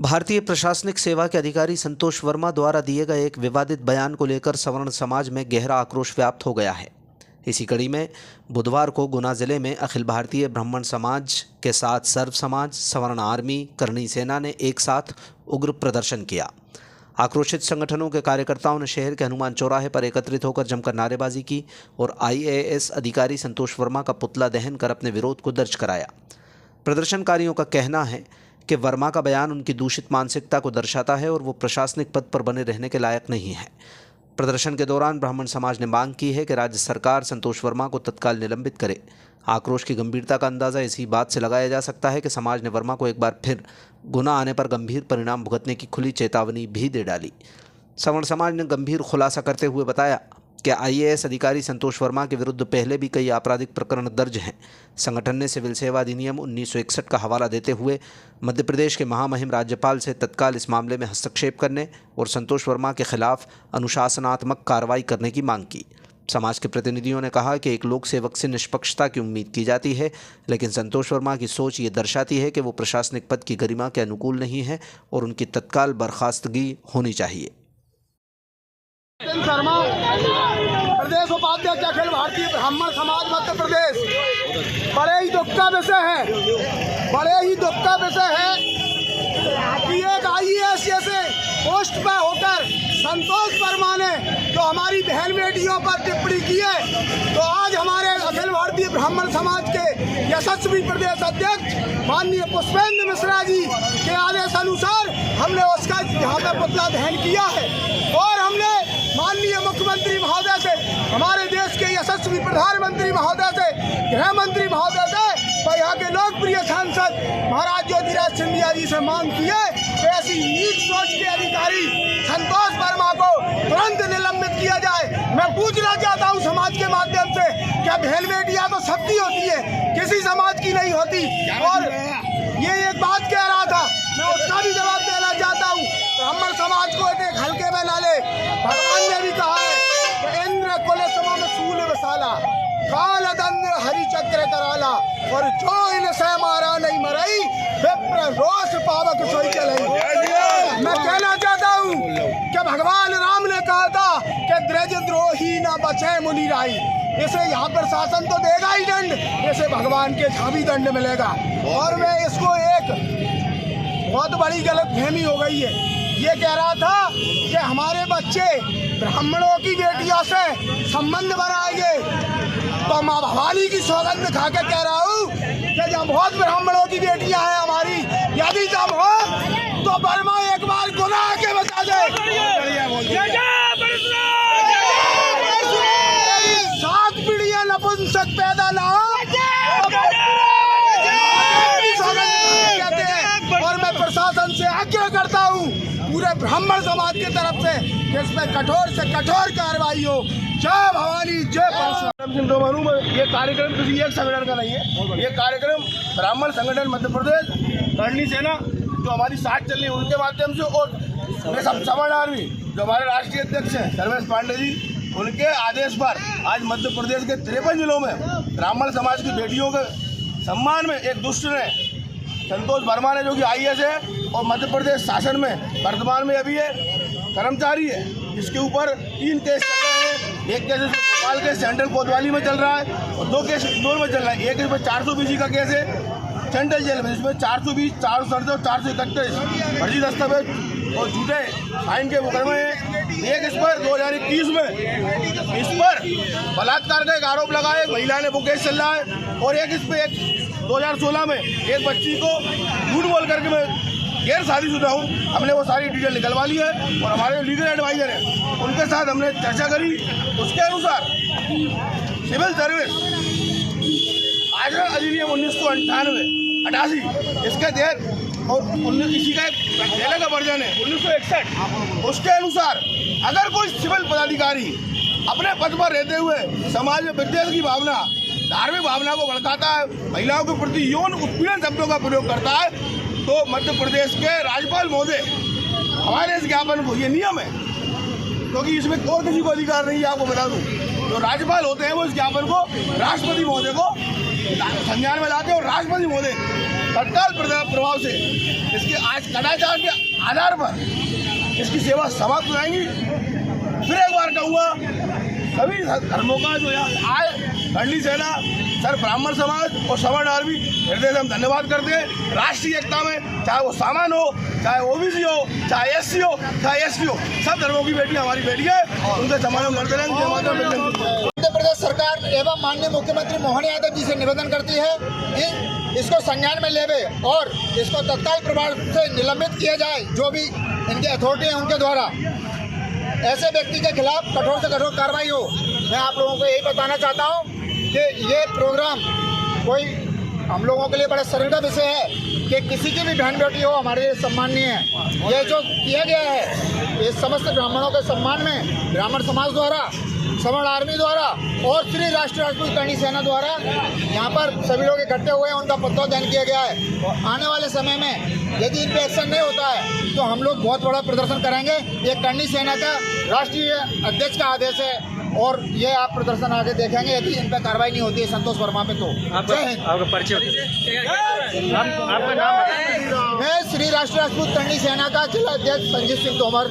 भारतीय प्रशासनिक सेवा के अधिकारी संतोष वर्मा द्वारा दिए गए एक विवादित बयान को लेकर सवर्ण समाज में गहरा आक्रोश व्याप्त हो गया है। इसी कड़ी में बुधवार को गुना जिले में अखिल भारतीय ब्राह्मण समाज के साथ सर्व समाज, सवर्ण आर्मी, करणी सेना ने एक साथ उग्र प्रदर्शन किया। आक्रोशित संगठनों के कार्यकर्ताओं ने शहर के हनुमान चौराहे पर एकत्रित होकर जमकर नारेबाजी की और IAS अधिकारी संतोष वर्मा का पुतला दहन कर अपने विरोध को दर्ज कराया। प्रदर्शनकारियों का कहना है कि वर्मा का बयान उनकी दूषित मानसिकता को दर्शाता है और वो प्रशासनिक पद पर बने रहने के लायक नहीं है। प्रदर्शन के दौरान ब्राह्मण समाज ने मांग की है कि राज्य सरकार संतोष वर्मा को तत्काल निलंबित करे। आक्रोश की गंभीरता का अंदाज़ा इसी बात से लगाया जा सकता है कि समाज ने वर्मा को एक बार फिर गुनाह आने पर गंभीर परिणाम भुगतने की खुली चेतावनी भी दे डाली। सवर्ण समाज ने गंभीर खुलासा करते हुए बताया कि IAS अधिकारी संतोष वर्मा के विरुद्ध पहले भी कई आपराधिक प्रकरण दर्ज हैं। संगठन ने सिविल सेवा अधिनियम 1961 का हवाला देते हुए मध्य प्रदेश के महामहिम राज्यपाल से तत्काल इस मामले में हस्तक्षेप करने और संतोष वर्मा के खिलाफ अनुशासनात्मक कार्रवाई करने की मांग की। समाज के प्रतिनिधियों ने कहा कि एक लोक सेवक से निष्पक्षता की उम्मीद की जाती है, लेकिन संतोष वर्मा की सोच ये दर्शाती है कि वो प्रशासनिक पद की गरिमा के अनुकूल नहीं है और उनकी तत्काल बर्खास्तगी होनी चाहिए। शर्मा, प्रदेश उपाध्यक्ष अखिल भारतीय ब्राह्मण समाज मध्य प्रदेश। बड़े ही दुख का विषय है कि एक IAS जैसे पोस्ट पर होकर संतोष वर्मा ने जो हमारी बहन बेटियों पर टिप्पणी की है, तो आज हमारे अखिल भारतीय ब्राह्मण समाज के यशस्वी प्रदेश अध्यक्ष माननीय पुष्पेंद्र मिश्रा जी के आदेश अनुसार हमने उसका यहाँ पर पुतला दहन किया है और हमने माननीय मुख्यमंत्री महोदय से, हमारे देश के यशस्वी प्रधानमंत्री महोदय से, गृह मंत्री महोदय से और यहाँ के लोकप्रिय सांसद महाराज ज्योतिराज सिंधिया जी से मांग की है कि ऐसी नीच सोच के अधिकारी संतोष वर्मा को तुरंत निलंबित किया जाए। मैं पूछना चाहता हूँ समाज के माध्यम से, क्या बहन बेटियाँ तो सबकी होती है, किसी समाज की नहीं होती? और ये एक बात कह रहा था, मैं उसका भी जवाब देना चाहता हूँ। ब्राह्मण समाज को एक हल्के में ना ले। भगवान ने भी कहा है कि इंद्र कुल सम सूल विशाला, काल दंड हरि चक्र कराला, और जो इनसे मारा नहीं मरई, विप्र रोष पावक सोई चलई। मैं कहना चाहता हूँ कि भगवान राम ने कहा था कि द्रज द्रोही न बचे मुनि राई। इसे यहाँ पर शासन तो देगा ही दंड, इसे भगवान के यहाँ भी दंड मिलेगा। और मैं इसको एक बहुत बड़ी गलतफहमी हो गई है। ये कह रहा था कि हमारे बच्चे ब्राह्मणों की बेटियों से संबंध बनाएंगे, तो माँ भवानी की सौगंध खा के कह रहा हूँ कि जब बहुत ब्राह्मणों की बेटियां हैं हमारी, यदि जब हो तो वर्मा एक बार गुनाह के बता दे। 7 पीढ़ियां नपुंसक पैदा ना हो, कहते हैं। और मैं प्रशासन से आग्रह करता हूँ पूरे ब्राह्मण समाज की तरफ से कि इसमें कठोर से कठोर कार्रवाई हो। जय भवानी, जय परशुराम। ये कार्यक्रम किसी एक संगठन का नहीं है, ये कार्यक्रम ब्राह्मण संगठन मध्य प्रदेश, करणी सेना जो हमारी साथ चल रही है उनके माध्यम से, और सब सवर्ण आर्मी जो हमारे राष्ट्रीय अध्यक्ष हैं सर्वेश पांडे जी, उनके आदेश पर आज मध्य प्रदेश के 53 जिलों में ब्राह्मण समाज की बेटियों के सम्मान में एक दुष्ट ने, संतोष वर्मा ने, जो कि IAS है और मध्य प्रदेश शासन में वर्तमान में अभी है कर्मचारी है, इसके ऊपर 3 केस चल रहे हैं। एक केस भोपाल के सेंट्रल कोतवाली में चल रहा है और 2 केस इंदौर में चल रहा है। एक इसमें 420 का केस है सेंट्रल जेल में, जिसमें 420, 437 और 431 फर्जी दस्तावेज और झूठे फाइन के मुकदमे हैं। एक इस पर 2021 में इस पर बलात्कार का एक आरोप लगा है, महिला ने वो केस चल रहा है। और एक इस पर 2016 में एक बच्ची को झूठ बोल करके मैं गैर शादीशुदा हूँ, हमने वो सारी डिटेल निकलवा ली है और हमारे लीगल एडवाइजर हैं उनके साथ हमने चर्चा करी। उसके अनुसार सिविल सर्विस आचरण अधिनियम 1988 इसके तहत और इसी का पहले का वर्जन है 1961, उसके अनुसार अगर कोई सिविल पदाधिकारी अपने पद पर रहते हुए समाज में विद्वेष की भावना, धार्मिक भावना को भड़काता है, महिलाओं के प्रति यौन उत्पीड़न शब्दों का प्रयोग करता है, तो मध्य प्रदेश के राज्यपाल महोदय हमारे इस ज्ञापन को, ये नियम है क्योंकि इसमें और किसी को अधिकार नहीं है, आपको बता दूं, जो राज्यपाल होते हैं वो इस ज्ञापन को राष्ट्रपति महोदय को संज्ञान में लाते हैं और राष्ट्रपति महोदय तत्काल प्रभाव से इसके आज कदाचार के आधार पर इसकी सेवा समाप्त हो जाएंगी। फिर एक बार कहूँगा, सभी धर्मों का जो यहाँ आए, करनी सेना, सर ब्राह्मण समाज और सवर्ण आर्मी हृदय से हम धन्यवाद करते हैं। राष्ट्रीय एकता में चाहे वो सामान हो, चाहे ओबीसी हो, चाहे एससी हो, चाहे एसटी हो, सब धर्मों की बेटी हमारी बेटी है, उनके सम्मान हम करते रहेंगे। मध्य प्रदेश सरकार एवं माननीय मुख्यमंत्री मोहन यादव जी से निवेदन करती है कि इसको संज्ञान में लेवे और इसको तत्काल प्रभाव से निलंबित किया जाए। जो भी इनकी अथॉरिटी है उनके द्वारा ऐसे व्यक्ति के खिलाफ कठोर से कठोर कार्रवाई हो। मैं आप लोगों को यही बताना चाहता हूँ कि ये प्रोग्राम कोई हम लोगों के लिए बड़ा शर्म का विषय है कि किसी की भी बहन बेटी हो हमारे लिए सम्माननीय है। ये जो किया गया है इस समस्त ब्राह्मणों के सम्मान में ब्राह्मण समाज द्वारा, सवर्ण आर्मी द्वारा और श्री राष्ट्रीय राजपूत करनी सेना द्वारा यहाँ पर सभी लोग इकट्ठे हुए हैं, उनका पत्तोदहन किया गया है। और आने वाले समय में यदि इन पर एक्शन नहीं होता है तो हम लोग बहुत बड़ा प्रदर्शन करेंगे। ये करनी सेना का राष्ट्रीय अध्यक्ष का आदेश है और ये आप प्रदर्शन आगे देखेंगे यदि इन पर कार्रवाई नहीं होती है संतोष वर्मा पे तो। जय हिंद। आपका परिचय, आपका नाम? मैं श्री राष्ट्रीय राजपूत करनी सेना का जिला अध्यक्ष संजीव सिंह तोमर।